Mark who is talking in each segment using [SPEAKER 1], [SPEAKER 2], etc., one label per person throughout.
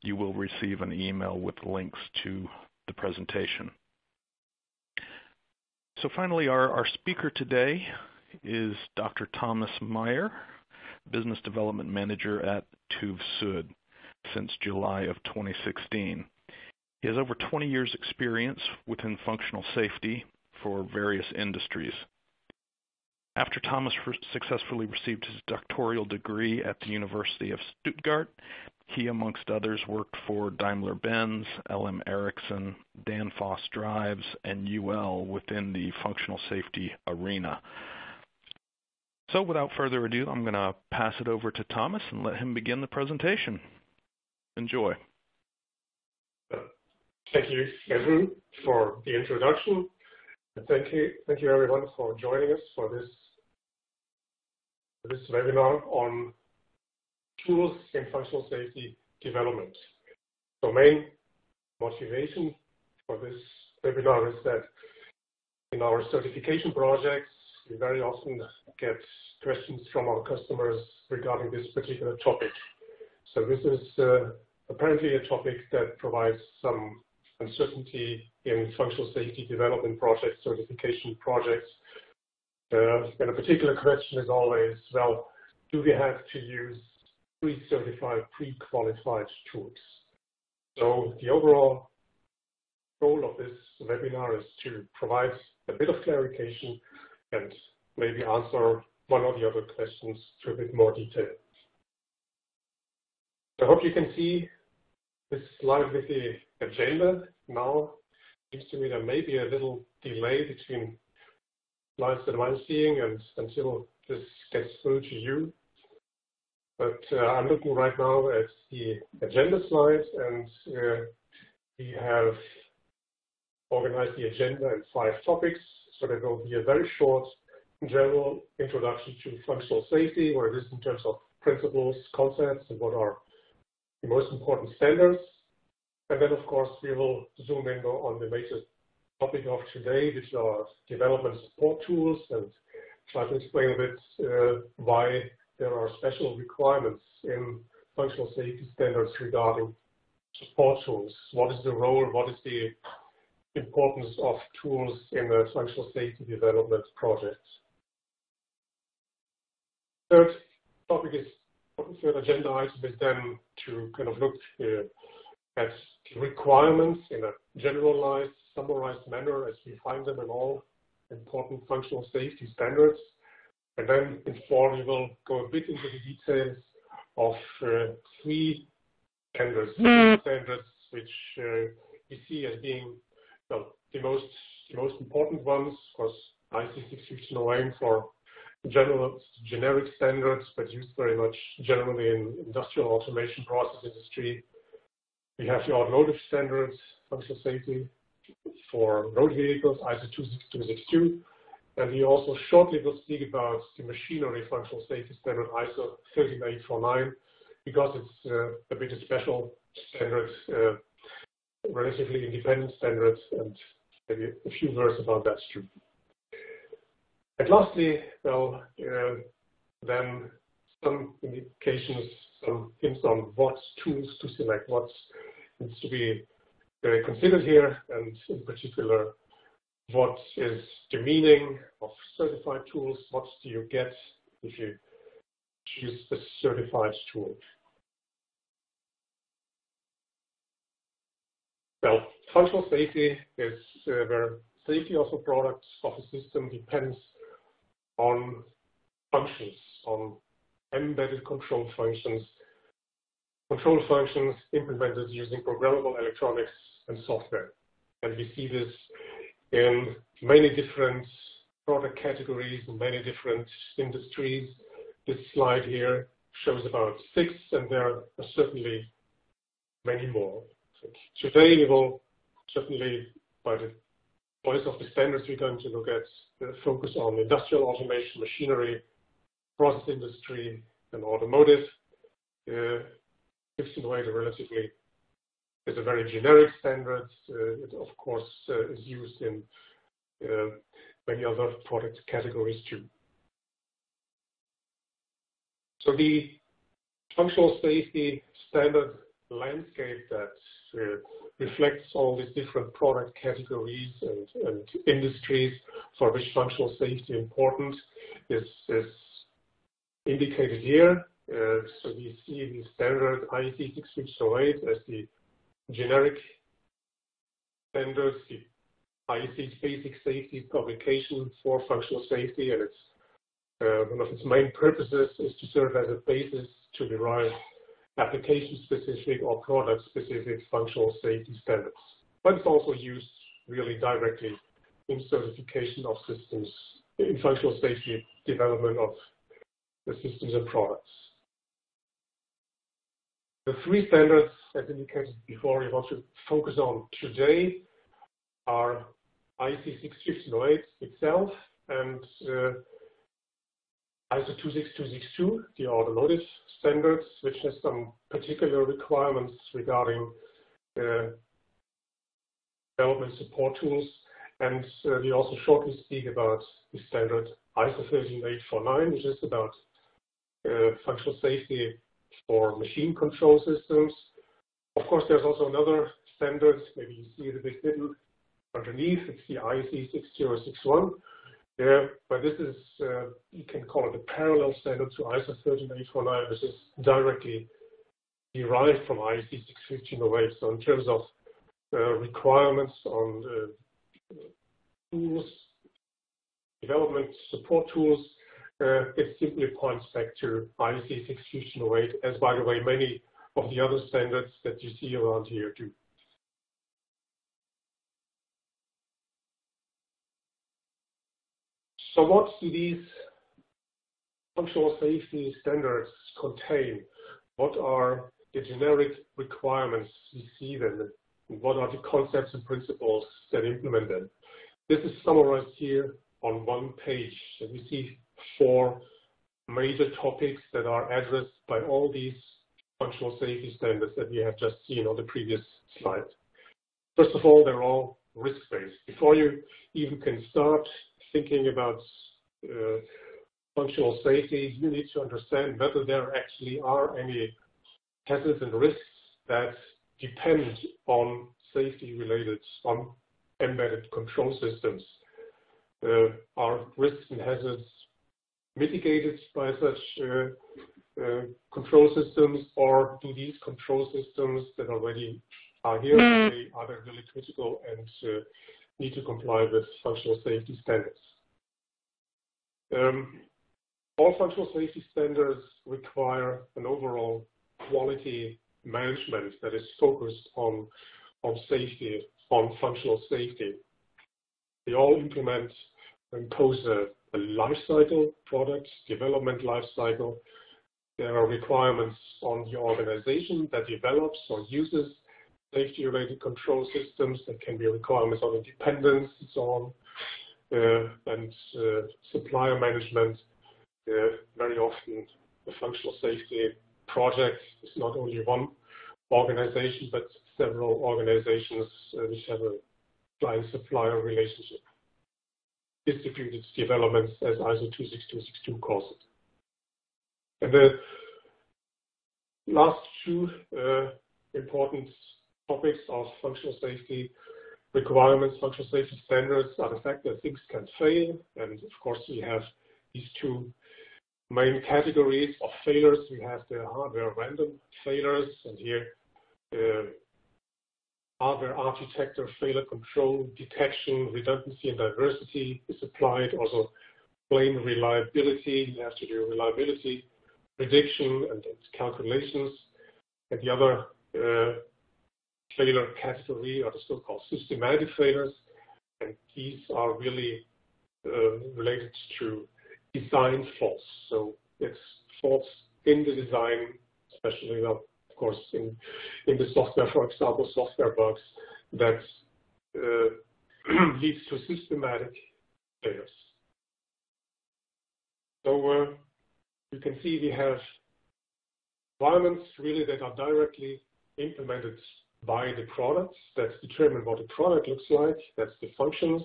[SPEAKER 1] you will receive an email with links to the presentation. So finally, our speaker today is Dr. Thomas Meyer, Business Development Manager at TÜV SÜD since July of 2016. He has over 20 years experience within functional safety for various industries. After Thomas successfully received his doctoral degree at the University of Stuttgart, he, amongst others, worked for Daimler-Benz, LM Ericsson, Danfoss Drives, and UL within the functional safety arena. So without further ado, I'm going to pass it over to Thomas and let him begin the presentation. Enjoy.
[SPEAKER 2] Thank you, Andrew, for the introduction. And thank you everyone for joining us for this webinar on tools in functional safety development. So main motivation for this webinar is that in our certification projects, we very often get questions from our customers regarding this particular topic. So this is apparently a topic that provides some uncertainty in functional safety development projects, certification projects. And a particular question is always, well, do we have to use pre-certified, pre-qualified tools? So the overall goal of this webinar is to provide a bit of clarification and maybe answer one or the other questions to a bit more detail. I hope you can see this slide with the agenda. Now, it seems to me there may be a little delay between slides that I'm seeing and until this gets through to you. But I'm looking right now at the agenda slide, and we have organized the agenda in 5 topics. So there will be a very short general introduction to functional safety, where it is in terms of principles, concepts, and what are the most important standards. And then, of course, we will zoom in on the major topic of today, which are development support tools, and try to explain a bit why there are special requirements in functional safety standards regarding support tools. What is the role, what is the importance of tools in the functional safety development projects? Third agenda item is then to kind of look at requirements in a generalized, summarized manner as we find them in all important functional safety standards. And then in 4, we will go a bit into the details of 3 standards, which we see as being the most important ones. Of course, IEC 61501 for generic standards, but used very much generally in industrial automation process industry. We have the automotive standards, functional safety for road vehicles, ISO 26262. And we also shortly will speak about the machinery functional safety standard, ISO 13849, because it's a bit of special standard, relatively independent standards, and maybe a few words about that too. And lastly, well, then some indications, some hints on what tools to select, what needs to be considered here, and in particular, what is the meaning of certified tools? What do you get if you choose a certified tool? Well, functional safety is where safety of a product, of a system depends on functions, on embedded control functions implemented using programmable electronics and software. And we see this in many different product categories, in many different industries. This slide here shows about 6, and there are certainly many more. So today we will certainly, by the voice of the standards, we're going to look at the focus on industrial automation, machinery, process industry, and automotive. 16808 is a very generic standard. It, of course, is used in many other product categories too. So the functional safety standard landscape that reflects all these different product categories and industries for which functional safety is important is indicated here. So we see the standard IEC 60608 as the generic standards, the IEC's basic safety publication for functional safety, and it's one of its main purposes is to serve as a basis to derive application-specific or product-specific functional safety standards. But it's also used really directly in certification of systems, in functional safety development of the systems and products. The three standards, as indicated before, we want to focus on today are IEC 61508 itself and ISO 26262, the automotive standards, which has some particular requirements regarding development support tools. And we also shortly speak about the standard ISO 13849, which is about functional safety for machine control systems. Of course, there's also another standard, maybe you see it a bit hidden underneath, it's the IEC 6061. But this is, you can call it a parallel standard to ISO 13849, which is directly derived from IEC 61508. So in terms of requirements on tools, development support tools, it simply points back to IEC 61508, as by the way, many of the other standards that you see around here do. So what do these functional safety standards contain? What are the generic requirements we see them? And what are the concepts and principles that implement them? This is summarized here on one page. And we see four major topics that are addressed by all these functional safety standards that we have just seen on the previous slide. First of all, they're all risk-based. Before you even can start thinking about functional safety, you need to understand whether there actually are any hazards and risks that depend on safety-related, on embedded control systems. Are risks and hazards mitigated by such control systems, or do these control systems that already are here, are they really critical and need to comply with functional safety standards? All functional safety standards require an overall quality management that is focused on safety, on functional safety. They all implement and impose a life cycle, product development life cycle. There are requirements on the organization that develops or uses safety-related control systems. There can be requirements on independence and so on. And supplier management. Very often the functional safety project is not only one organization, but several organizations which have a client-supplier relationship. Distributed developments, as ISO 26262 calls it. And the last two important topics of functional safety requirements, functional safety standards, are the fact that things can fail. And of course, we have these two main categories of failures. We have the hardware random failures, and here hardware architecture failure control, detection, redundancy, and diversity is applied. Also, plain reliability. You have to do reliability prediction and calculations. And the other failure category are the so-called systematic failures, and these are really related to design faults. So it's faults in the design, especially of course in the software, for example, software bugs that leads to systematic failures. So you can see we have requirements really that are directly implemented by the products that determine what the product looks like. That's the functions,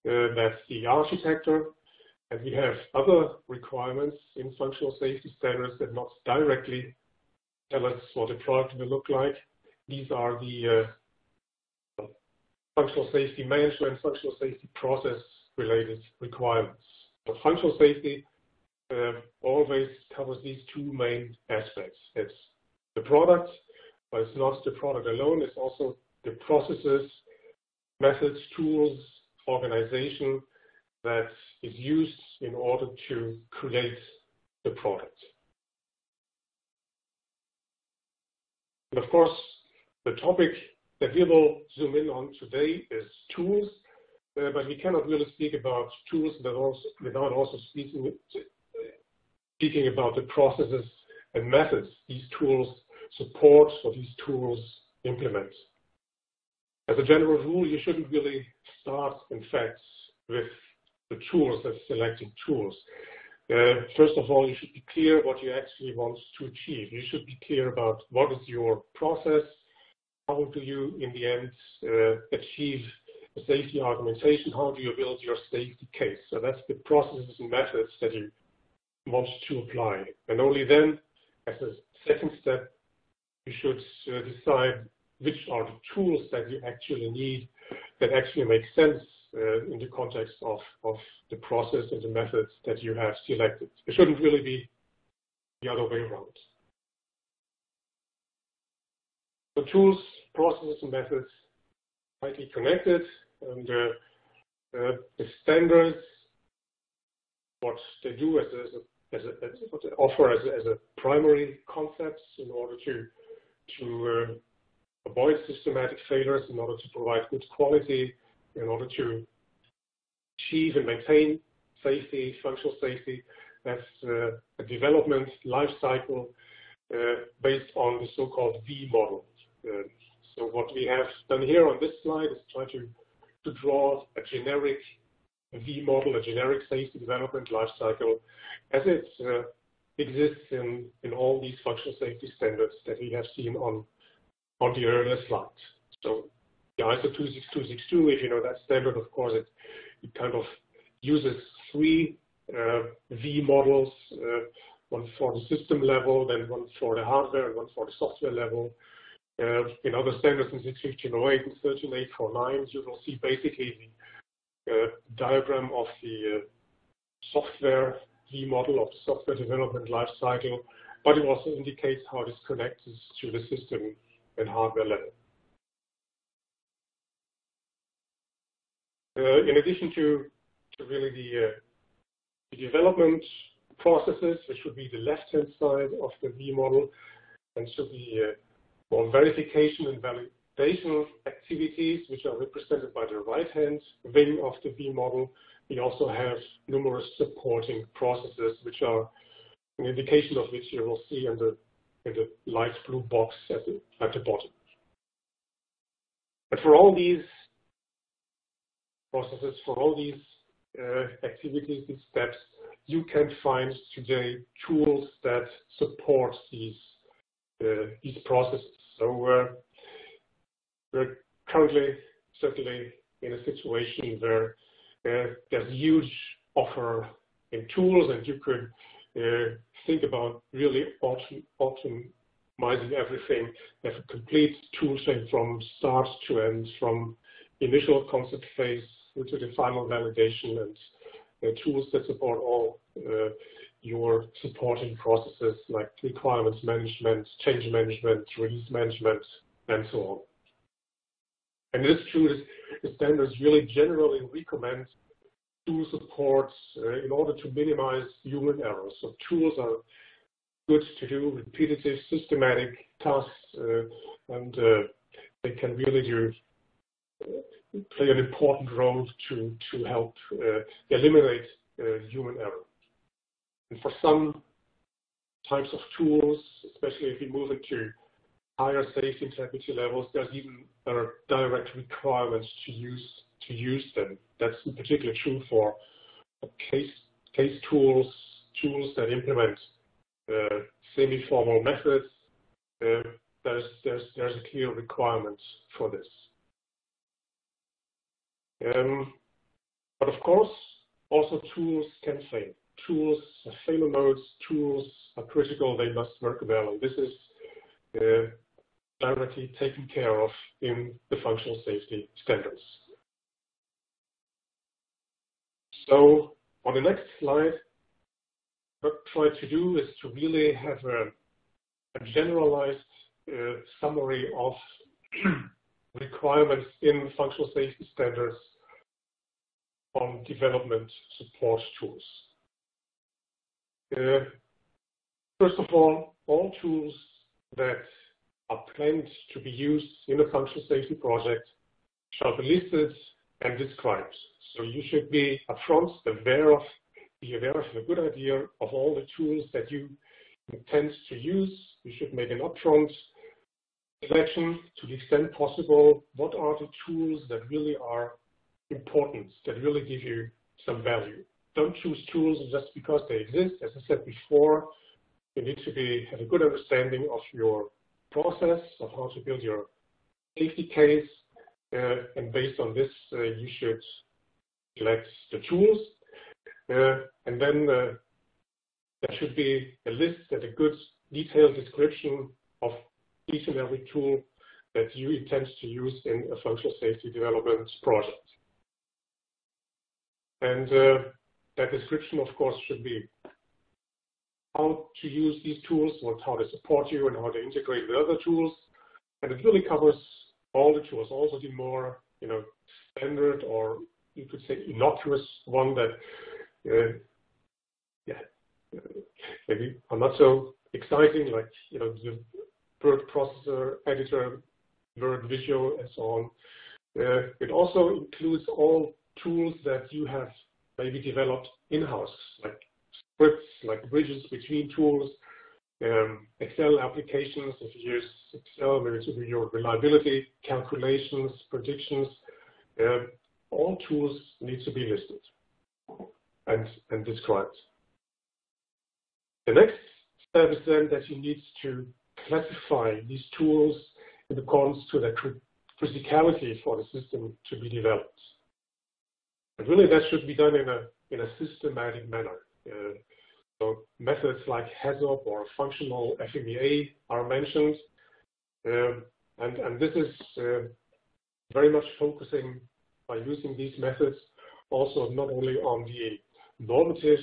[SPEAKER 2] that's the architecture, and we have other requirements in functional safety standards that not directly tell us what the product will look like. These are the functional safety management, functional safety process related requirements. So functional safety always covers these two main aspects. It's the product, but it's not the product alone. It's also the processes, methods, tools, organization that is used in order to create the product. And of course, the topic that we will zoom in on today is tools, but we cannot really speak about tools without also speaking about the processes and methods these tools support or these tools implement. As a general rule, you shouldn't really start, in fact, with the tools as selecting tools. First of all, you should be clear what you actually want to achieve. You should be clear about what is your process, how do you, in the end, achieve a safety argumentation, how do you build your safety case. So that's the processes and methods that you want to apply. And only then, as a second step, you should decide which are the tools that you actually need that actually make sense in the context of the process and the methods that you have selected. It shouldn't really be the other way around. So tools, processes, and methods tightly connected, and the standards, what they do what they offer as a primary concept in order to avoid systematic failures, in order to provide good quality, in order to achieve and maintain safety, functional safety. That's a development life cycle based on the so-called V model. So what we have done here on this slide is try to draw a generic V model, a generic safety development life cycle, as it exists in all these functional safety standards that we have seen on the earlier slides. So the ISO 26262, if you know that standard, of course, it kind of uses three V models, one for the system level, then one for the hardware, and one for the software level. In other standards, in 16008 and 13849, you will see basically the diagram of the software V model of the software development life cycle, but it also indicates how this connects to the system and hardware level. In addition to really the development processes, which would be the left-hand side of the V model, and should be more verification and validation activities, which are represented by the right-hand wing of the V model. We also have numerous supporting processes, which are an indication of which you will see in the light blue box at the bottom. But for all these processes, for all these activities, these steps, you can find today tools that support these processes. So we're currently certainly in a situation where there's a huge offer in tools, and you could think about really optimizing everything as a complete tool chain from start to end, from initial concept phase to the final validation, and tools that support all your supporting processes like requirements management, change management, release management, and so on. And this true, the standards really generally recommend tool supports in order to minimize human errors. So tools are good to do repetitive, systematic tasks, and they can really play an important role to help eliminate human error. And for some types of tools, especially if we move into higher safety integrity levels, there's even direct requirements to use them. That's in particular true for case tools that implement semi-formal methods. There's a clear requirement for this. But of course, also tools can fail. Tools have failure modes. Tools are critical. They must work well. And this is directly taken care of in the functional safety standards. So on the next slide, what I try to do is to really have a generalized summary of requirements in functional safety standards on development support tools. First of all tools that are planned to be used in a functional safety project shall be listed and described. So you should be upfront aware of a good idea of all the tools that you intend to use. You should make an upfront selection to the extent possible. What are the tools that really are important, that really give you some value? Don't choose tools just because they exist. As I said before, you need to have a good understanding of your process, of how to build your safety case, and based on this, you should select the tools. And then there should be a list and a good detailed description of each and every tool that you intend to use in a functional safety development project. And that description, of course, should be how to use these tools, how they support you, and how they integrate with other tools. And it really covers all the tools, also the more standard, or you could say innocuous one that maybe are not so exciting, like the word processor, editor, word visual, and so on. It also includes all tools that you have maybe developed in-house, like scripts, like bridges between tools, Excel applications. If you use Excel, maybe to do your reliability calculations, predictions. All tools need to be listed and described. The next step is then that you need to classify these tools in accordance to their criticality for the system to be developed. And really, that should be done in a systematic manner. So methods like HAZOP or functional FMEA are mentioned, and this is very much focusing by using these methods also not only on the normative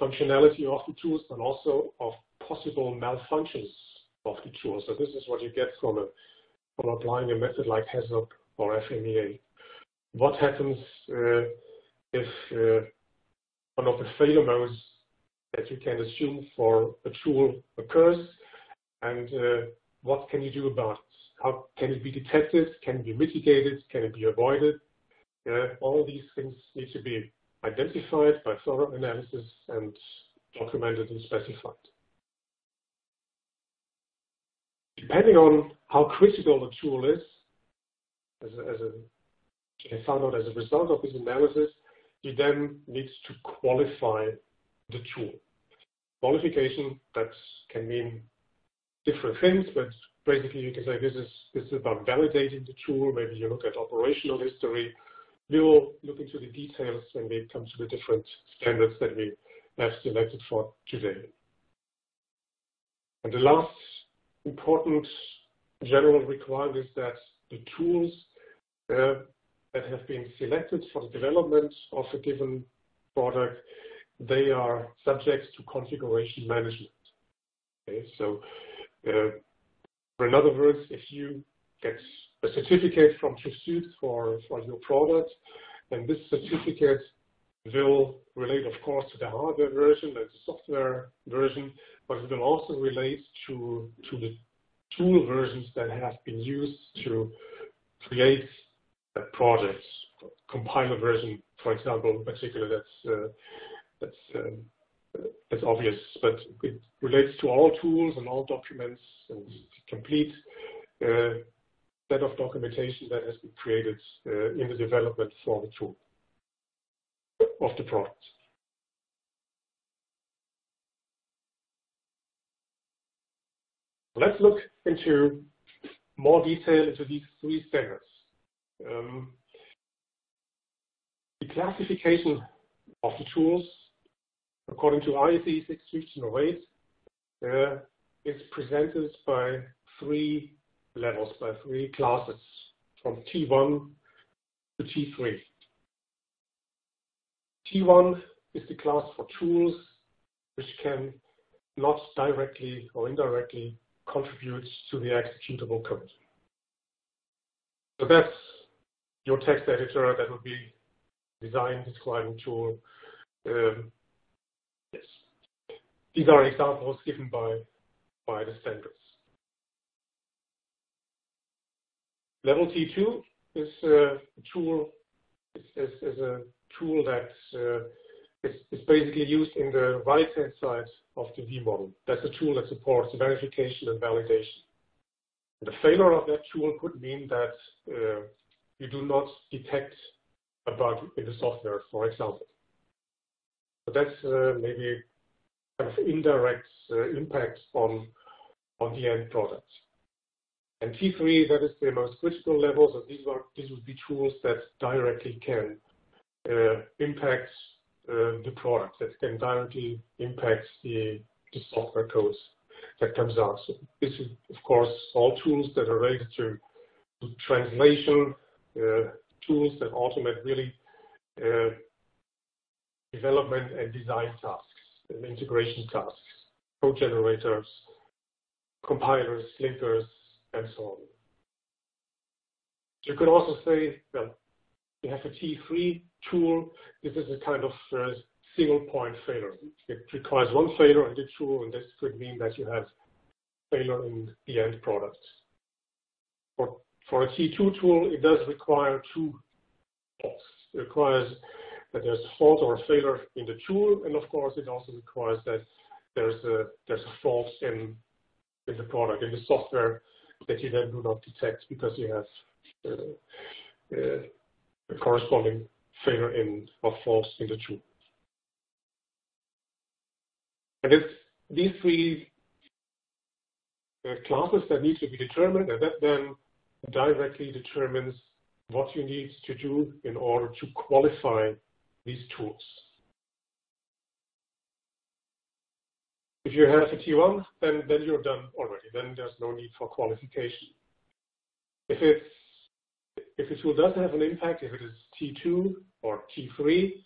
[SPEAKER 2] functionality of the tools, but also of possible malfunctions of the tools. So this is what you get from applying a method like HAZOP or FMEA. What happens if one of the failure modes that you can assume for a tool occurs, and what can you do about it? How can it be detected? Can it be mitigated? Can it be avoided? All these things need to be identified by thorough analysis and documented and specified. Depending on how critical the tool is, found out as a result of this analysis, you then need to qualify the tool. Qualification, that can mean different things, but basically you can say this is about validating the tool. Maybe you look at operational history. We will look into the details when we come to the different standards that we have selected for today. And the last important general requirement is that the tools that have been selected for the development of a given product, they are subject to configuration management. Okay, so in other words, if you get a certificate from TÜV SÜD for your product, and this certificate will relate, of course, to the hardware version and the software version, but it will also relate to the tool versions that have been used to create a project. Compiler version, for example, in particular, that's obvious, but it relates to all tools and all documents and complete set of documentation that has been created in the development for the tool of the product. Let's look into more detail into these three standards. The classification of the tools according to IEC 61508 is presented by three levels, by three classes, from T1 to T3. T1 is the class for tools which can not directly or indirectly contribute to the executable code. So that's your text editor. That would be design describing tool. Yes. These are examples given by the standards. Level T2 is a tool. Is a tool that is basically used in the right-hand side of the V model. That's a tool that supports verification and validation. The failure of that tool could mean that you do not detect a bug in the software, for example. So that's maybe kind of indirect impact on the end product. And T3, that is the most critical level. So these would be tools that directly can impact the product, that can directly impact the software codes that comes out. So this is, of course, all tools that are related to translation, tools that automate really development and design tasks, and integration tasks, code generators, compilers, linkers, and so on. You could also say, well, you have a T3 tool. This is a kind of single point failure. It requires one failure in the tool, and this could mean that you have failure in the end product. For a T2 tool, it does require two faults. It requires that there's a fault or a failure in the tool, and of course, it also requires that there's a fault in the product, in the software, that you then do not detect because you have a corresponding failure or fault in the tool. And it's these three classes that need to be determined, and that then directly determines what you need to do in order to qualify these tools. If you have a T1, then you're done already. Then there's no need for qualification. If a tool does have an impact, if it is T2 or T3,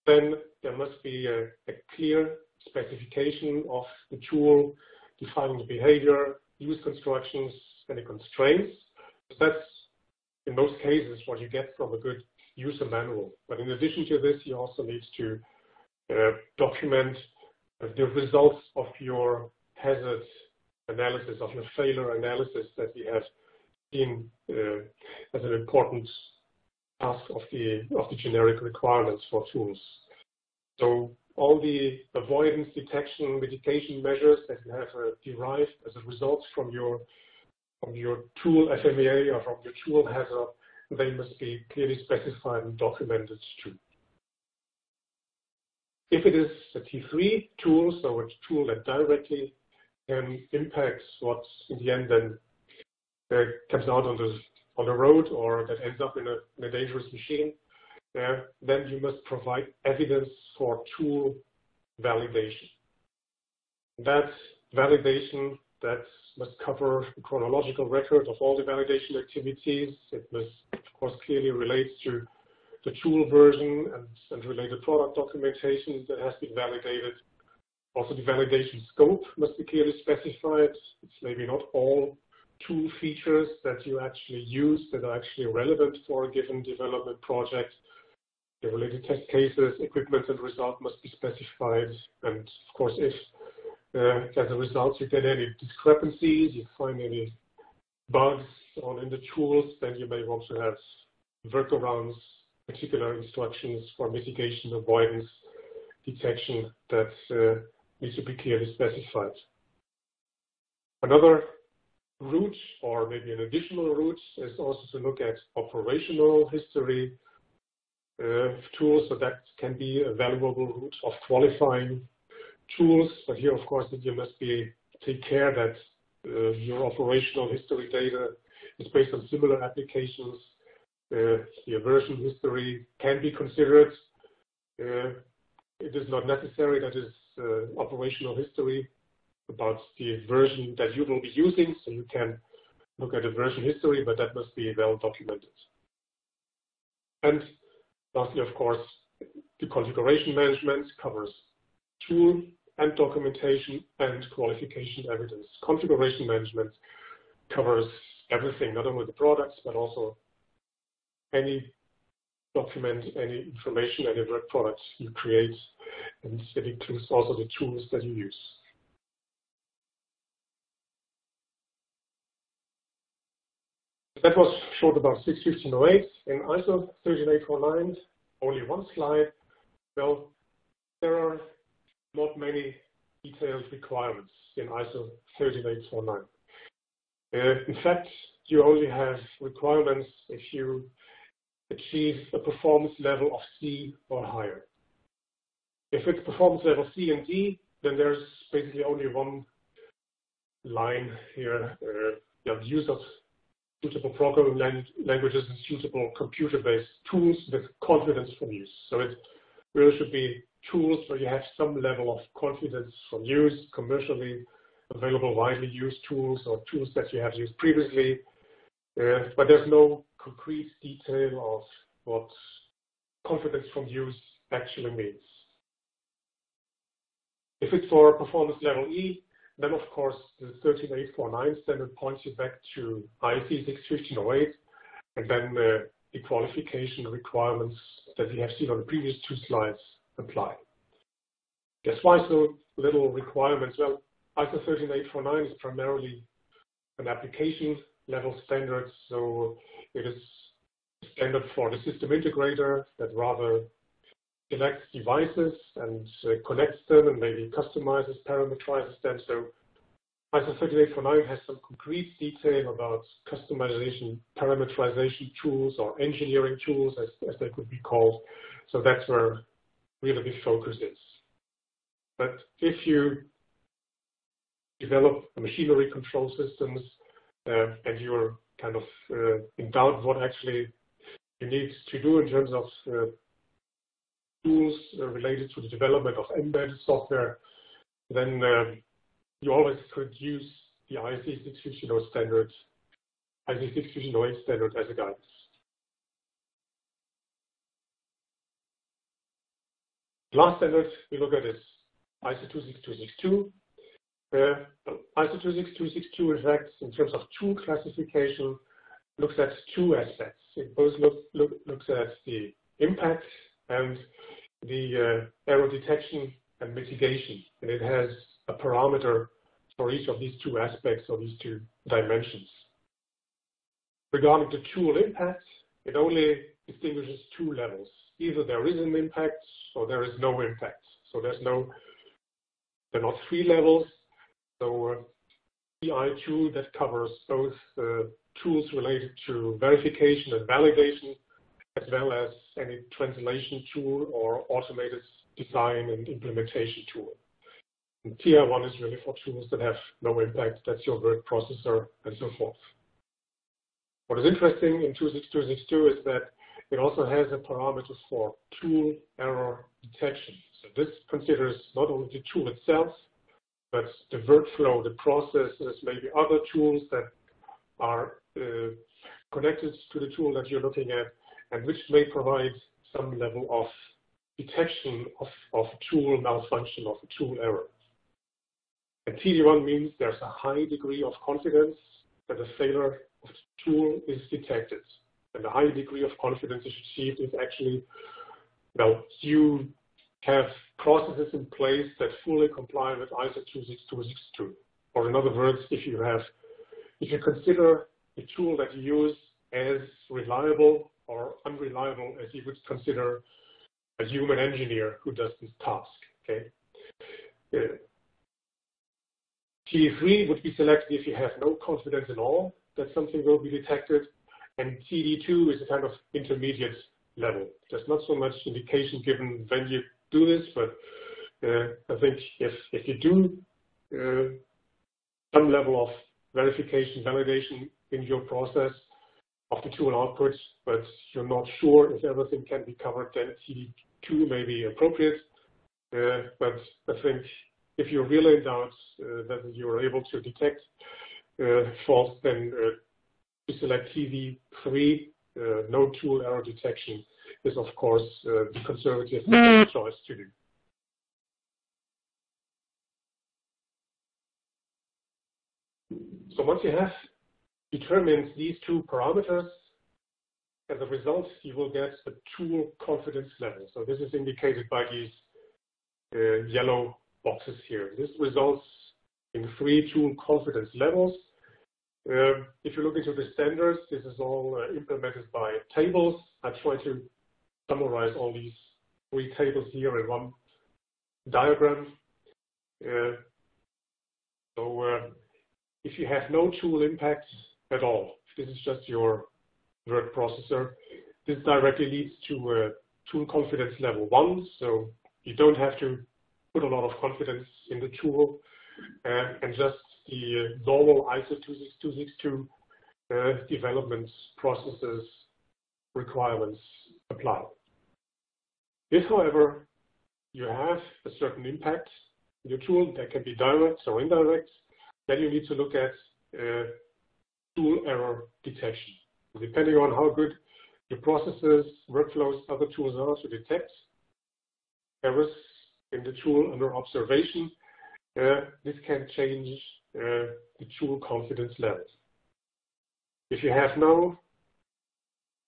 [SPEAKER 2] then there must be a clear specification of the tool, defining the behavior, use constructions, and the constraints. That's, in most cases, what you get from a good user manual. But in addition to this, you also need to document the results of your hazard analysis, of your failure analysis that we have seen as an important task of the generic requirements for tools. So all the avoidance, detection, mitigation measures that you have derived as a result from your tool FMEA or from your tool hazard, they must be clearly specified and documented too. If it is a T3 tool, so a tool that directly can impact what in the end then comes out on the road or that ends up in a dangerous machine, then you must provide evidence for tool validation. That validation must cover a chronological record of all the validation activities. It must, of course, clearly relate to the tool version and related product documentation that has been validated. Also, the validation scope must be clearly specified. It's maybe not all tool features that you actually use that are actually relevant for a given development project. The related test cases, equipment, and result must be specified. And of course, if as a result you get any discrepancies, you find any bugs in the tools, then you may want to have workarounds, particular instructions for mitigation, avoidance, detection that needs to be clearly specified. Another route, or maybe an additional route, is also to look at operational history tools. So that can be a valuable route of qualifying tools. But here, of course, you must take care that your operational history data is based on similar applications. The version history can be considered. It is not necessary that is operational history about the version that you will be using, so you can look at the version history, but that must be well documented. And lastly, of course, the configuration management covers tool and documentation and qualification evidence. Configuration management covers everything, not only the products, but also any document, any information, any work product you create, and it includes also the tools that you use. That was short about 61508. In ISO 13849, only one slide. Well, there are not many detailed requirements in ISO 13849. In fact, you only have requirements if you achieve a performance level of C or higher. If it's performance level C and D, then there's basically only one line here. The use of suitable programming languages and suitable computer-based tools with confidence from use. So it really should be tools where you have some level of confidence from use, commercially available, widely used tools, or tools that you have used previously. But there's no concrete detail of what confidence from use actually means. If it's for performance level E, then of course the 13849 standard points you back to IEC 61508, and then the qualification requirements that we have seen on the previous two slides apply. That's why so little requirements. Well, ISO 13849 is primarily an application level standard, so it is standard for the system integrator that rather selects devices and connects them and maybe customizes, parameterizes them. So ISO 13849 has some concrete detail about customization, parameterization tools or engineering tools, as they could be called. So that's where really the focus is. But if you develop machinery control systems and you're kind of in doubt what actually you need to do in terms of tools related to the development of embedded software, then you always could use the IEC 61508 standard, IEC 61508 standard as a guidance. The last standard we look at is ISO 26262. ISO 26262, in fact, in terms of tool classification, looks at two aspects. It both looks at the impact and the error detection and mitigation, and it has a parameter for each of these two aspects or these two dimensions. Regarding the tool impact, it only distinguishes two levels. Either there is an impact or there is no impact. So there are not three levels. So PI2 that covers both tools related to verification and validation, as well as any translation tool or automated design and implementation tool. And Tier 1 is really for tools that have no impact. That's your word processor and so forth. What is interesting in 26262 is that it also has a parameter for tool error detection. So this considers not only the tool itself, but the workflow, the processes, maybe other tools that are connected to the tool that you're looking at, and which may provide some level of detection of tool malfunction, of a tool error. And TD1 means there's a high degree of confidence that a failure of the tool is detected. And the high degree of confidence is achieved if actually, well, you have processes in place that fully comply with ISO 26262. Or in other words, if you consider the tool that you use as reliable or unreliable as you would consider a human engineer who does this task. Okay. TD3 would be selected if you have no confidence at all that something will be detected, and TD2 is a kind of intermediate level. There's not so much indication given when you do this, but I think if you do some level of verification, validation in your process of the tool outputs, but you're not sure if everything can be covered, then TD2 may be appropriate. But I think if you're really in doubt that you're able to detect faults, then to select TV3, no tool error detection, is of course the conservative choice to do. So once you have determined these two parameters, as a result, you will get a tool confidence level. So this is indicated by these yellow boxes here. This results in 3 tool confidence levels. If you look into the standards, this is all implemented by tables. I try to summarize all these 3 tables here in one diagram. If you have no tool impact at all, this is just your word processor, this directly leads to a tool confidence level 1. So you don't have to put a lot of confidence in the tool, and just the normal ISO 26262 development processes requirements apply. If, however, you have a certain impact in your tool that can be direct or indirect, then you need to look at tool error detection. Depending on how good your processes, workflows, other tools are to detect errors in the tool under observation, this can change the tool confidence levels. If you have no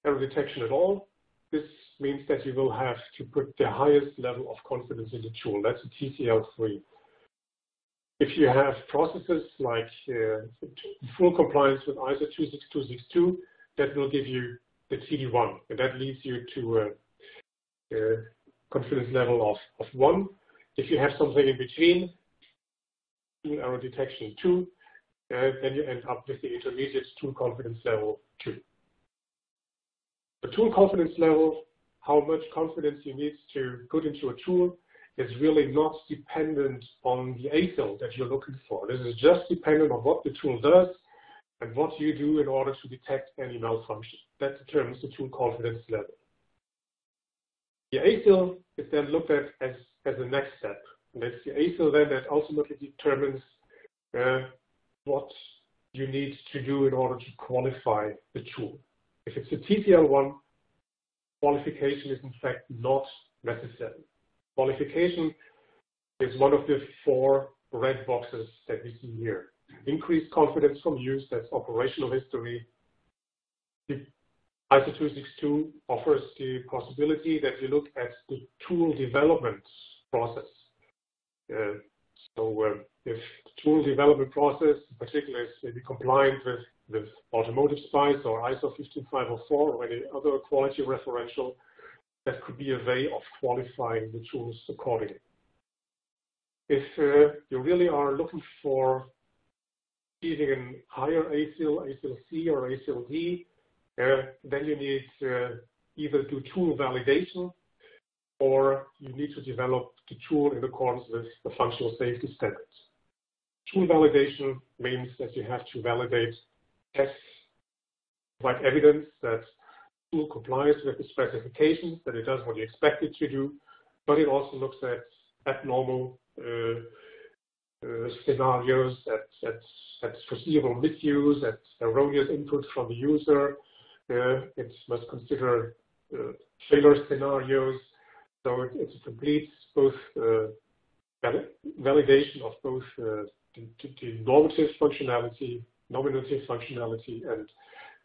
[SPEAKER 2] error detection at all, this means that you will have to put the highest level of confidence in the tool. That's a TCL3. If you have processes like full compliance with ISO 26262, that will give you the TD1, and that leads you to a confidence level of 1. If you have something in between, tool error detection 2, then you end up with the intermediate tool confidence level 2. The tool confidence level, how much confidence you need to put into a tool, is really not dependent on the ASIL that you're looking for. This is just dependent on what the tool does and what you do in order to detect any malfunction. That determines the tool confidence level. The ASIL is then looked at as the next step. And it's the ASIL then that ultimately determines what you need to do in order to qualify the tool. If it's a TCL1, qualification is in fact not necessary. Qualification is one of the 4 red boxes that we see here. Increased confidence from use, that's operational history. The ISO 262 offers the possibility that you look at the tool development process. If the tool development process, in particular, is maybe compliant with automotive SPICE or ISO 15504 or any other quality referential, that could be a way of qualifying the tools accordingly. If you really are looking for achieving a higher ASIL, ASIL C or ASIL D, then you need either do tool validation or you need to develop the tool in accordance with the functional safety standards. Tool validation means that you have to validate tests, provide evidence that tool complies with the specifications, that it does what you expect it to do, but it also looks at abnormal scenarios, at foreseeable misuse, at erroneous input from the user. It must consider failure scenarios. So it's a complete both validation of both the normative functionality, nominative functionality,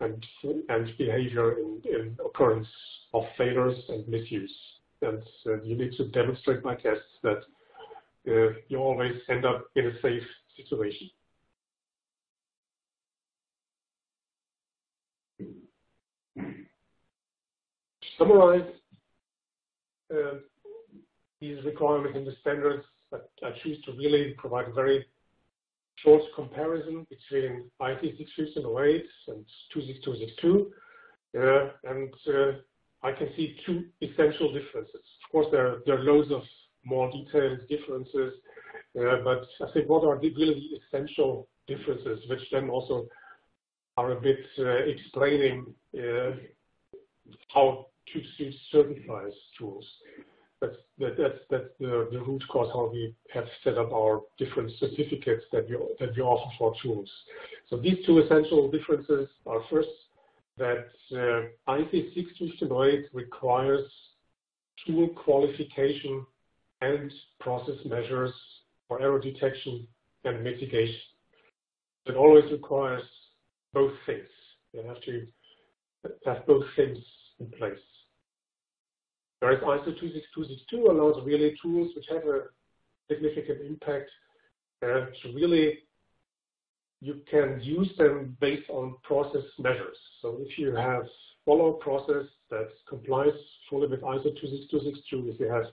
[SPEAKER 2] and behavior in occurrence of failures and misuse. And you need to demonstrate by tests that you always end up in a safe situation. To summarize these requirements in the standards, I choose to really provide a very short comparison between IT 61508 and 26262, and I can see 2 essential differences. Of course, there are loads of more detailed differences, but I think what are really the essential differences, which then also are a bit explaining how 262 certifies tools. that's the root cause how we have set up our different certificates that we offer for tools. So these two essential differences are first that IEC 61508 requires tool qualification and process measures for error detection and mitigation. It always requires both things. You have to have both things in place. Whereas ISO 26262 allows really tools which have a significant impact to really, you can use them based on process measures. So if you have follow a process that complies fully with ISO 26262, if you have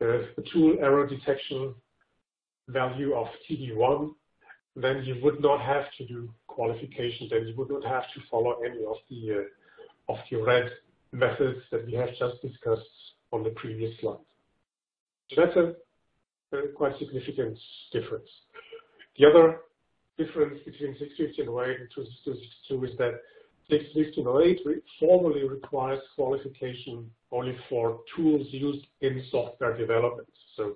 [SPEAKER 2] a tool error detection value of TD1, then you would not have to do qualification, then you would not have to follow any of the red methods that we have just discussed on the previous slide. So that's a quite significant difference. The other difference between 61508 and 26262 is that 61508 formally requires qualification only for tools used in software development. So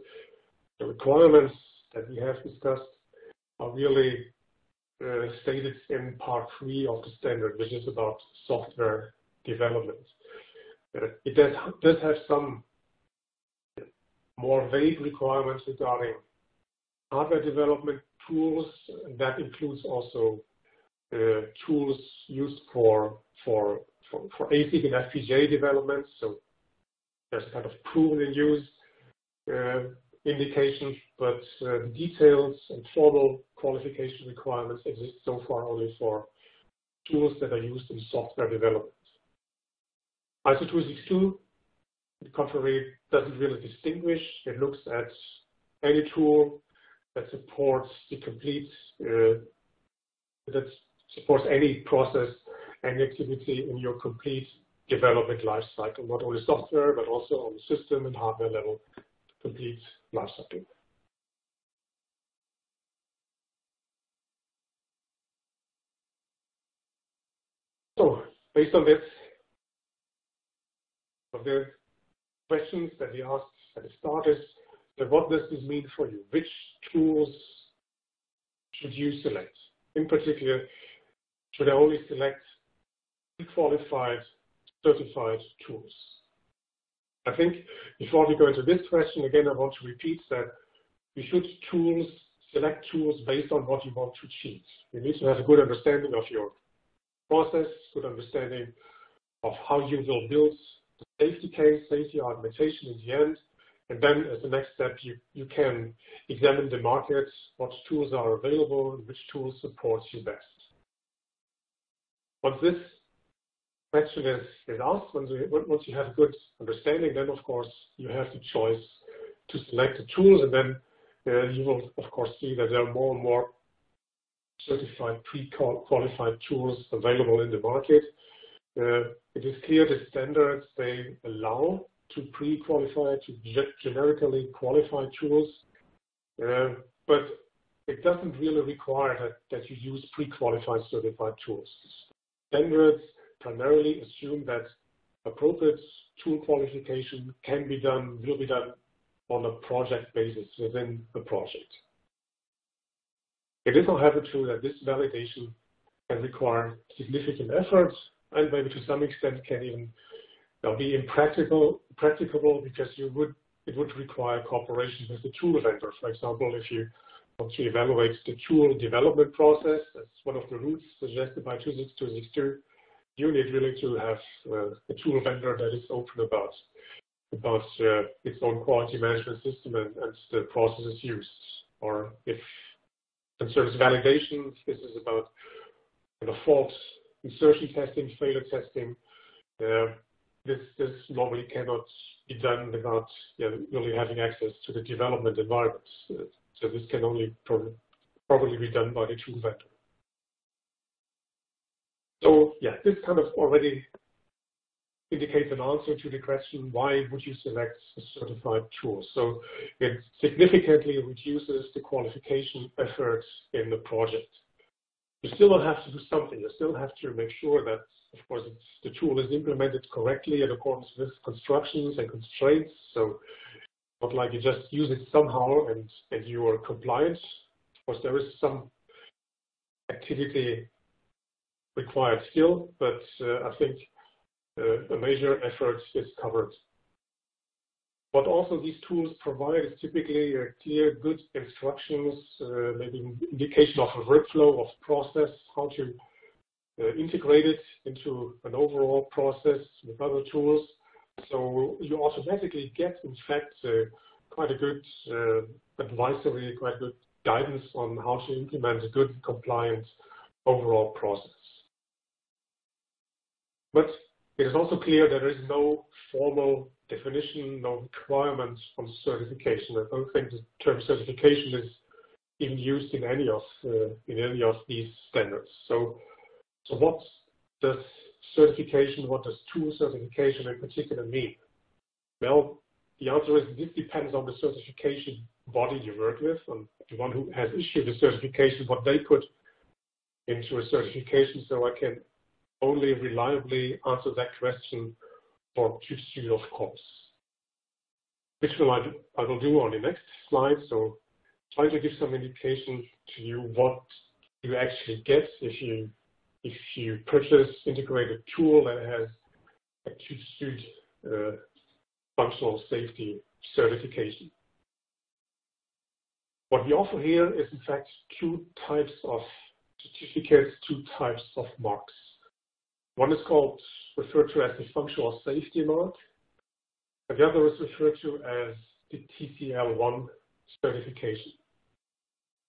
[SPEAKER 2] the requirements that we have discussed are really stated in part 3 of the standard, which is about software development. It does have some more vague requirements regarding hardware development tools. That includes also tools used for ASIC and FPGA development. So there's kind of proven in use indications, but the details and formal qualification requirements exist so far only for tools that are used in software development. ISO 262, on the contrary, doesn't really distinguish. It looks at any tool that supports the complete, that supports any process, any activity in your complete development lifecycle, not only software, but also on the system and hardware level, complete lifecycle. So, based on this, of the questions that we asked at the start is, what does this mean for you? Which tools should you select? In particular, should I only select qualified, certified tools? I think before we go into this question, again, I want to repeat that you should select tools based on what you want to achieve. You need to have a good understanding of your process, good understanding of how you will build the safety case, safety argumentation in the end, and then as the next step, you can examine the market, what tools are available, and which tools support you best. Once this question is asked, once you have a good understanding, then of course you have the choice to select the tools, and then you will of course see that there are more and more certified pre-qualified tools available in the market. It is clear the standards, they allow to pre-qualify, to generically qualify tools, but it doesn't really require that you use pre-qualified certified tools. Standards primarily assume that appropriate tool qualification will be done on a project basis within the project. It is, however, true that this validation can require significant effort and maybe to some extent can even be impracticable because it would require cooperation with the tool vendor. For example, if you want to evaluate the tool development process, that's one of the routes suggested by 26262, you need really to have a tool vendor that is open about its own quality management system and the processes used. Or if concerns validation, this is about fault insertion testing, failure testing. This normally cannot be done without really having access to the development environment. So this can only probably be done by the tool vendor. So this kind of already indicates an answer to the question, why would you select a certified tool? So it significantly reduces the qualification efforts in the project. you still have to do something. You still have to make sure that, of course, the tool is implemented correctly in accordance with constructions and constraints. So not like you just use it somehow and you are compliant. Of course, there is some activity required still, but I think a major effort is covered. What also these tools provide is typically clear, good instructions, maybe indication of a workflow, of process, how to integrate it into an overall process with other tools. So you automatically get, in fact, quite a good advisory, quite good guidance on how to implement a good, compliant overall process. But it is also clear that there is no formal definition, no requirement on certification. I don't think the term certification is even used in any of these standards. So what does certification, what does tool certification in particular mean? Well, the answer is this depends on the certification body you work with, on the one who has issued the certification, what they put into a certification. So I can only reliably answer that question for TÜV, of course. Which I will do on the next slide. So try to give some indication to you what you actually get if you purchase integrated tool that has a TÜV functional safety certification. What we offer here is in fact two types of certificates, two types of marks. One is referred to as the functional safety mark, and the other is referred to as the TCL1 certification.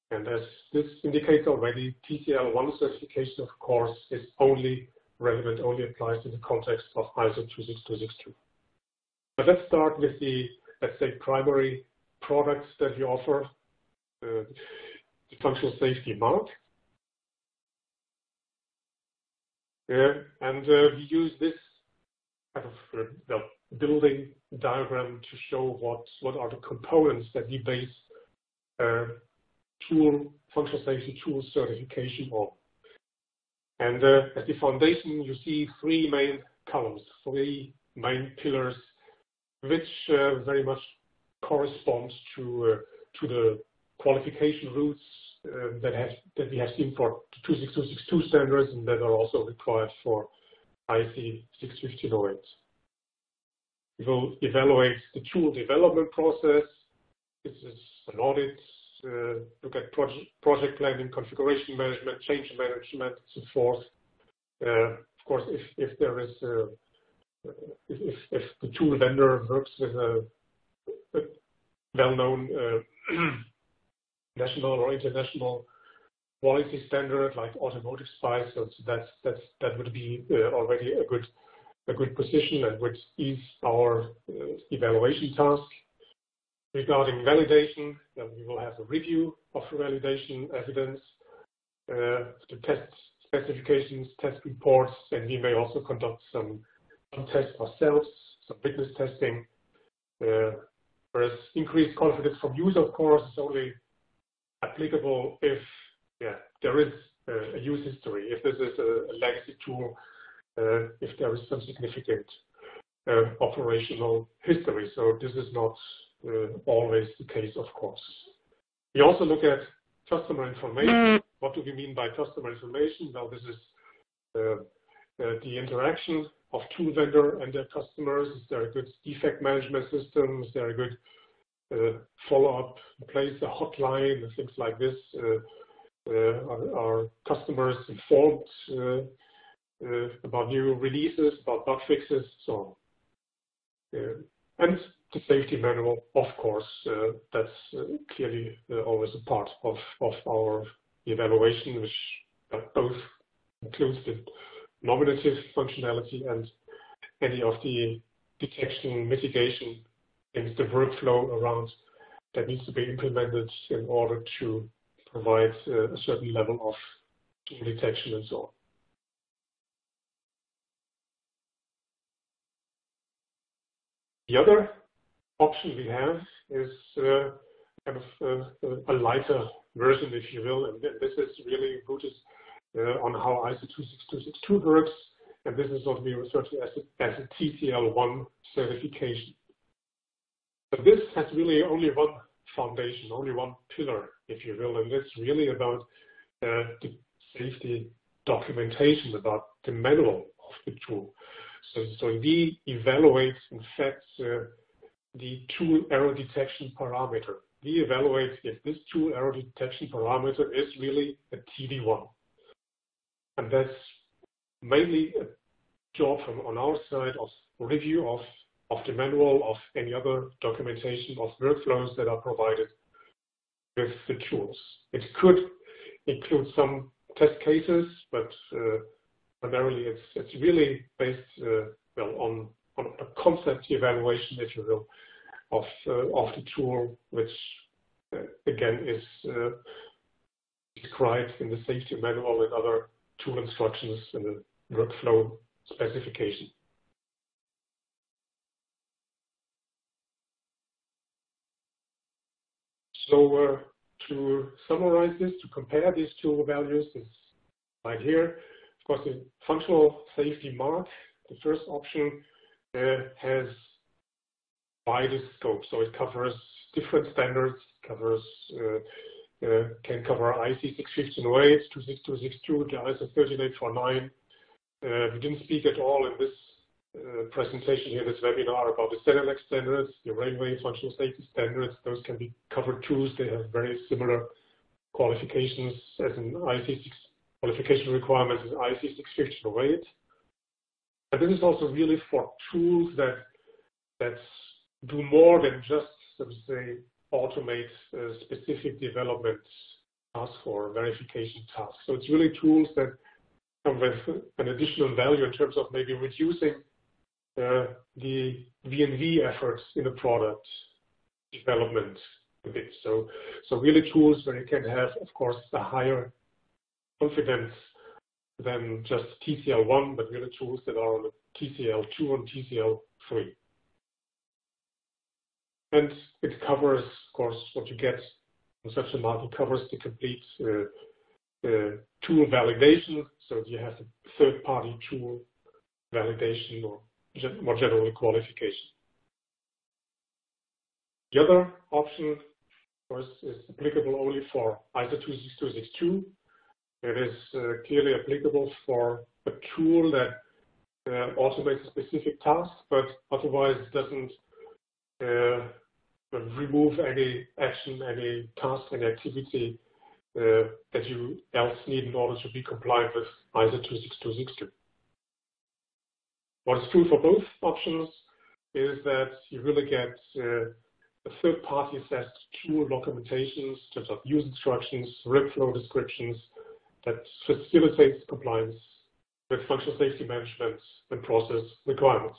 [SPEAKER 2] And as this indicates already, TCL1 certification, of course, is only relevant, only applies in the context of ISO 26262. But let's start with the, let's say, primary products that we offer, the functional safety mark. We use this kind of building diagram to show what are the components that we base functional safety tool certification on. And as the foundation, you see three main columns, three main pillars, which very much correspond to the qualification routes that we have seen for 26262 standards and that are also required for IEC 61508. We will evaluate the tool development process. This is an audit, look at project planning, configuration management, change management, and so forth. Of course, if there is if the tool vendor works with a well-known national or international quality standard like automotive SPICE, so that would be already a good position and would ease our evaluation task. Regarding validation, we will have a review of validation evidence, the test specifications, test reports, and we may also conduct some tests ourselves, some witness testing. Whereas increased confidence from user, of course, is only applicable if there is a use history, if this is a legacy tool, if there is some significant operational history. So this is not always the case, of course. We also look at customer information. What do we mean by customer information? Well, this is the interaction of tool vendor and their customers. Is there a good defect management system? Is there a good follow-up in place, a hotline, and things like this? Are customers informed about new releases, about bug fixes, so on? And the safety manual, of course, that's clearly always a part of our evaluation, which both includes the nominative functionality and any of the detection, mitigation, and the workflow around that needs to be implemented in order to provide a certain level of tool detection and so on. The other option we have is kind of a lighter version, if you will, and this is really rooted on how ISO 26262 works, and this is what we refer to as a TCL1 certification. But this has really only one foundation, only one pillar, if you will, and it's really about the safety documentation, about the manual of the tool. So we evaluate, in fact, the tool error detection parameter. We evaluate if this tool error detection parameter is really a TD1. And that's mainly a job from on our side of review of the manual, of any other documentation of workflows that are provided with the tools. It could include some test cases, but primarily it's really based on a concept evaluation, if you will, of the tool, which again is described in the safety manual and other tool instructions in the workflow specification. So to summarize this, to compare these two values, is right here. Of course, the functional safety mark, the first option, has wider scope. So it covers different standards, covers can cover IEC 61508, 26262, the ISO 13849. We didn't speak at all in this presentation here, this webinar, about the SENELEC standards, the railway functional safety standards. Those can be covered too. They have very similar qualifications as an IEC 6 qualification requirements as IEC 61508. And this is also really for tools that do more than just, so to say, automate specific development tasks or verification tasks. So it's really tools that come with an additional value in terms of maybe reducing the V&V efforts in the product development a bit. So really tools where you can have, of course, a higher confidence than just TCL1, but really tools that are on the TCL2 and TCL3. And it covers, of course, what you get in such a mark. It covers the complete tool validation. So you have a third-party tool validation or more generally qualification. The other option, of course, is applicable only for ISO 26262. It is clearly applicable for a tool that automates a specific task, but otherwise doesn't remove any action, any task, any activity that you else need in order to be compliant with ISO 26262. What is true for both options is that you really get a third-party assessed tool documentations in terms of use instructions, workflow descriptions that facilitates compliance with functional safety management and process requirements.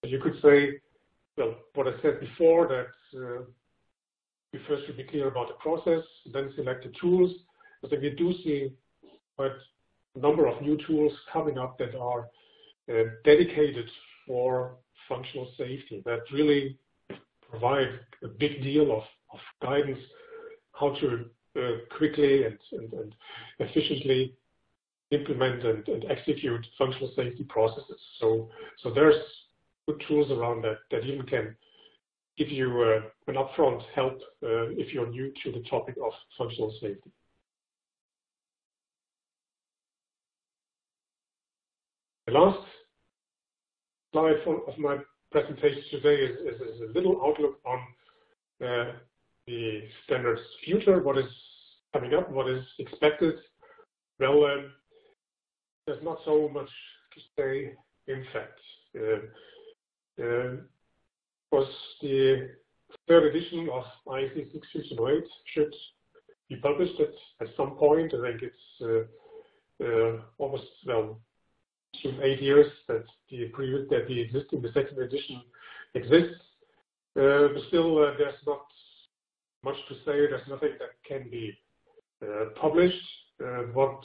[SPEAKER 2] You could say, well, what I said before, that we first should be clear about the process, then select the tools. But then we do see quite a number of new tools coming up that are dedicated for functional safety, that really provide a big deal of guidance how to quickly and efficiently implement and execute functional safety processes. So there's good tools around that even can give you an upfront help if you're new to the topic of functional safety. The last slide of my presentation today is a little outlook on the standards future, what is coming up, what is expected. Well, there's not so much to say, in fact. Of course, the third edition of IEC 61508 should be published at some point. I think it's almost, well, soon 8 years that the second edition exists. But still, there's not much to say. There's nothing that can be published. What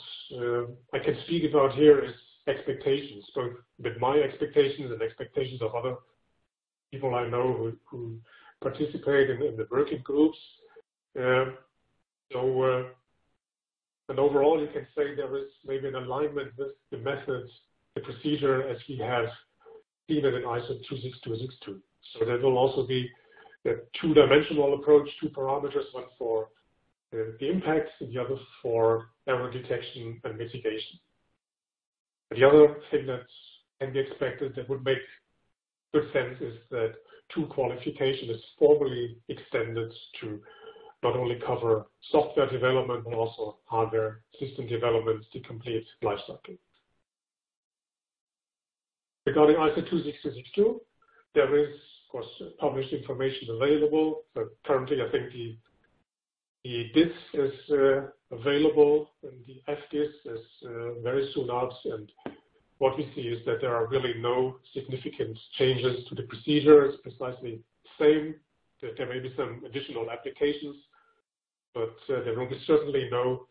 [SPEAKER 2] I can speak about here is expectations, both with my expectations and expectations of other people I know who participate in the working groups. So And overall, you can say there is maybe an alignment with the methods, the procedure as we have seen it in ISO 26262. So there will also be a two-dimensional approach, two parameters, one for the impacts and the other for error detection and mitigation. The other thing that can be expected that would make good sense is that tool qualification is formally extended to not only cover software development, but also hardware system development, the complete lifecycle. Regarding ISO 26262, there is, of course, published information available. But currently, I think the DIS is available, and the FDIS is very soon out. And what we see is that there are really no significant changes to the procedure. It's precisely the same. There may be some additional applications, but there will be certainly no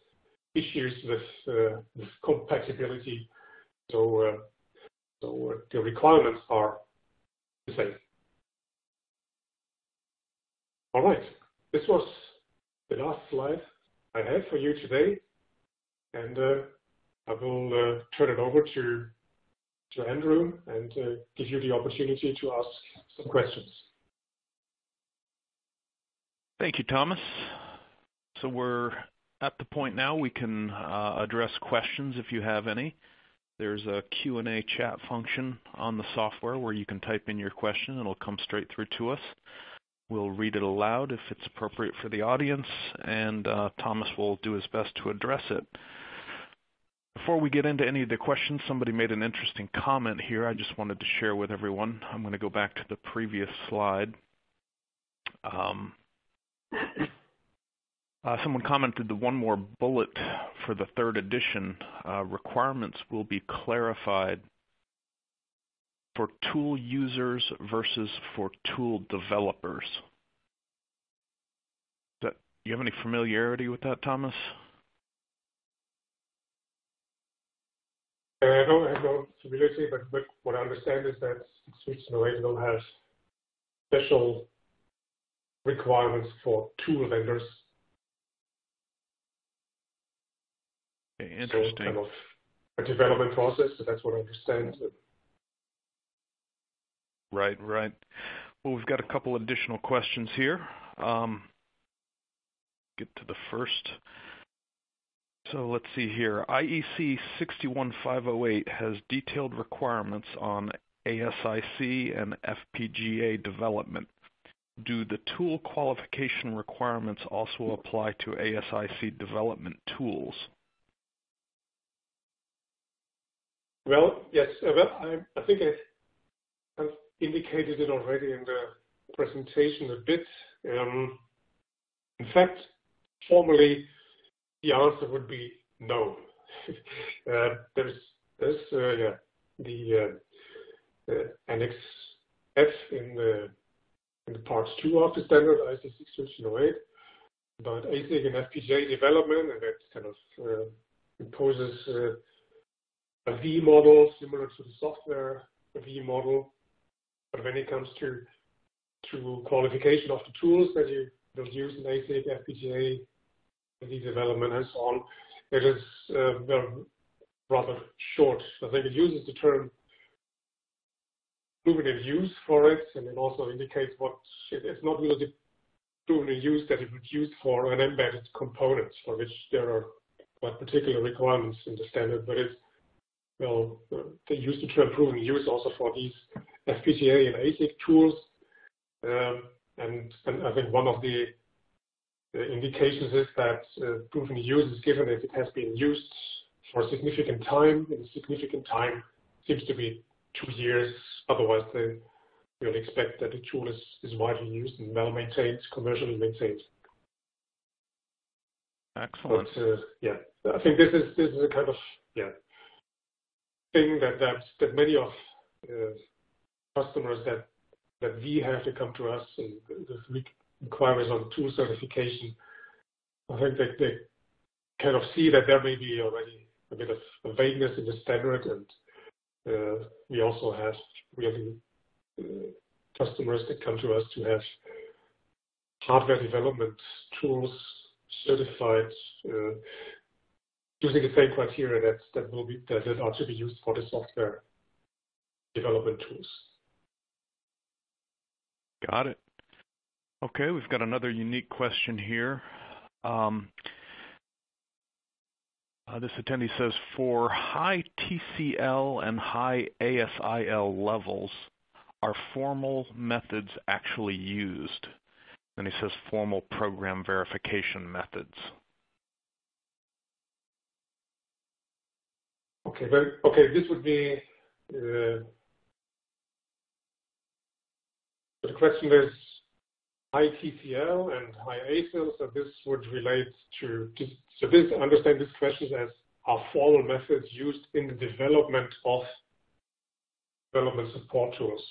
[SPEAKER 2] issues with compatibility. So the requirements are the same. All right, this was the last slide I had for you today, and I will turn it over to Andrew and give you the opportunity to ask some questions.
[SPEAKER 1] Thank you, Thomas. So we're at the point now we can address questions if you have any. There's a Q&A chat function on the software where you can type in your question and it'll come straight through to us. We'll read it aloud if it's appropriate for the audience, and Thomas will do his best to address it. Before we get into any of the questions, somebody made an interesting comment here I just wanted to share with everyone. I'm going to go back to the previous slide. Someone commented the one more bullet for the third edition, requirements will be clarified for tool users versus for tool developers. Do you have any familiarity with that, Thomas?
[SPEAKER 2] I don't have no familiarity, but what I understand is that 6.8 will have special requirements for tool vendors.
[SPEAKER 1] Okay, interesting.
[SPEAKER 2] So kind of a development process, so that's what I understand.
[SPEAKER 1] Right. Well, we've got a couple additional questions here. Get to the first. So let's see here. IEC 61508 has detailed requirements on ASIC and FPGA development. Do the tool qualification requirements also apply to ASIC development tools?
[SPEAKER 2] Well, yes. I think I've indicated it already in the presentation a bit. In fact, formally, the answer would be no. There's the Annex F in the Part 2 of the standard IEC 61508 about ASIC and FPGA development, and that kind of imposes a V model similar to the software V model. But when it comes to qualification of the tools that you will use in ASIC, FPGA, V development, and so on, it is rather short. I think it uses the term proven in use for it, and it also indicates what it's not really the proven in use that it would use for an embedded component, for which there are quite particular requirements in the standard, but it's they use the term proven in use also for these FPGA and ASIC tools, and I think one of the indications is that proven in use is given if it has been used for a significant time, and significant time seems to be 2 years. Otherwise, they will expect that the tool is widely used and well maintained, commercially maintained.
[SPEAKER 1] Excellent.
[SPEAKER 2] But I think this is a kind of thing that many of customers that we have to come to us and the inquiries on tool certification. I think they kind of see that there may be already a bit of vagueness in the standard, and we also have really customers that come to us to have hardware development tools certified using the same criteria that are to be used for the software development tools.
[SPEAKER 1] Got it. Okay, we've got another unique question here. This attendee says, for high TCL and high ASIL levels, are formal methods actually used? Then he says formal program verification methods.
[SPEAKER 2] Okay, this would be, the question is high TCL and high ASIL, so this would relate to, understand this question as are formal methods used in the development of development support tools.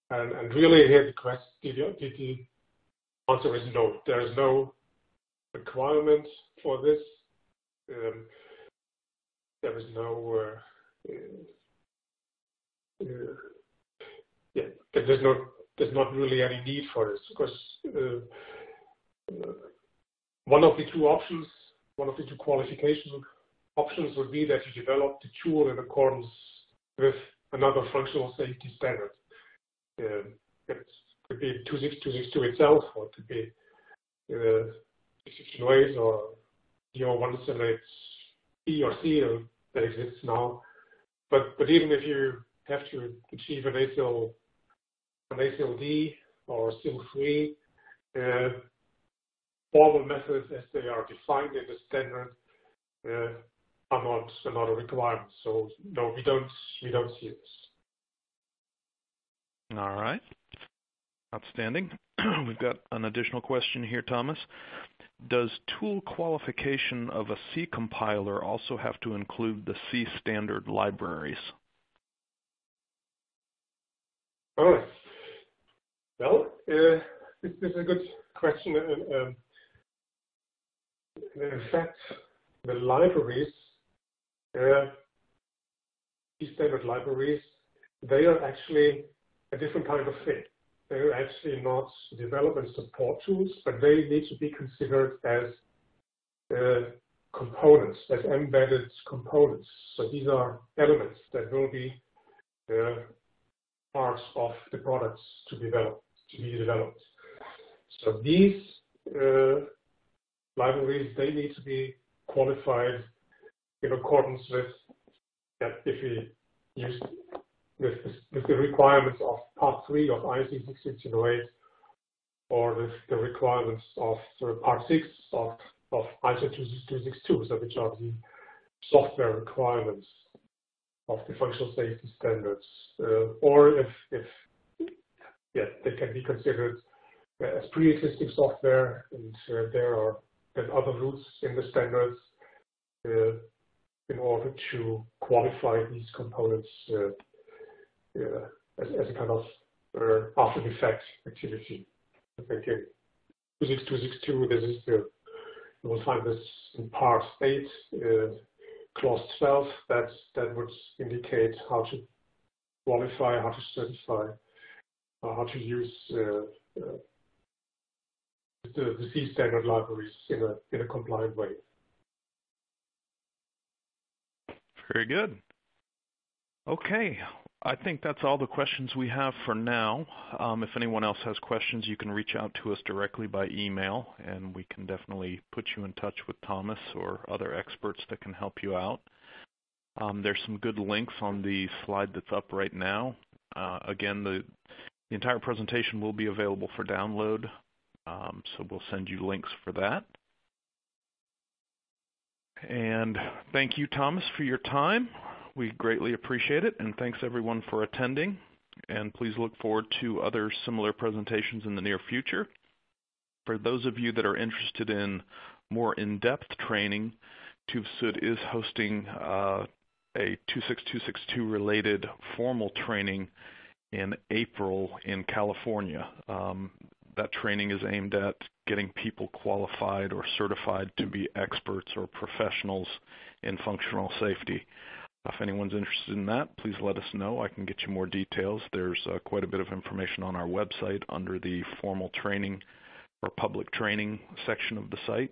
[SPEAKER 2] And really here the answer is no. There is no requirement for this. There is no, there's not really any need for this, because one of the two qualification options would be that you develop the tool in accordance with another functional safety standard. It could be 26262 itself, or it could be 66208 or DO178B or C that exists now. But even if you have to achieve an ASIL-D or SIL3, formal methods as they are defined in the standard are not a requirement. So no, we don't see this.
[SPEAKER 1] All right. Outstanding. We've got an additional question here, Thomas. Does tool qualification of a C compiler also have to include the C standard libraries?
[SPEAKER 2] All right. Well, this is a good question. In fact, the libraries, C standard libraries, they are actually a different kind of thing. They're actually not development support tools, but they need to be considered as components, as embedded components. So these are elements that will be parts of the products to be developed. So these libraries, they need to be qualified in accordance with, if we use with the requirements of Part 3 of IEC 61608, or with the requirements of Part 6 of ISO 26262, so which are the software requirements of the functional safety standards, or if they can be considered as pre-existing software, and there are then other routes in the standards in order to qualify these components as a kind of after the fact activity. I think in 26262, this is you will find this in Part 8, Clause 12, that would indicate how to qualify, how to certify, how to use the C standard libraries in a compliant way.
[SPEAKER 1] Very good. Okay, I think that's all the questions we have for now. If anyone else has questions, you can reach out to us directly by email, and we can definitely put you in touch with Thomas or other experts that can help you out. There's some good links on the slide that's up right now. Again, the entire presentation will be available for download, so we'll send you links for that. And thank you, Thomas, for your time. We greatly appreciate it, and thanks everyone for attending. And please look forward to other similar presentations in the near future. For those of you that are interested in more in-depth training, TÜV SÜD is hosting a 26262 related formal training in April in California. That training is aimed at getting people qualified or certified to be experts or professionals in functional safety. If anyone's interested in that, please let us know. I can get you more details. There's quite a bit of information on our website under the formal training or public training section of the site.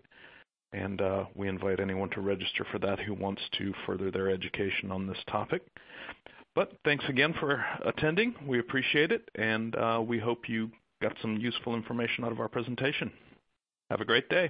[SPEAKER 1] and we invite anyone to register for that who wants to further their education on this topic. But thanks again for attending. We appreciate it, and we hope you got some useful information out of our presentation. Have a great day.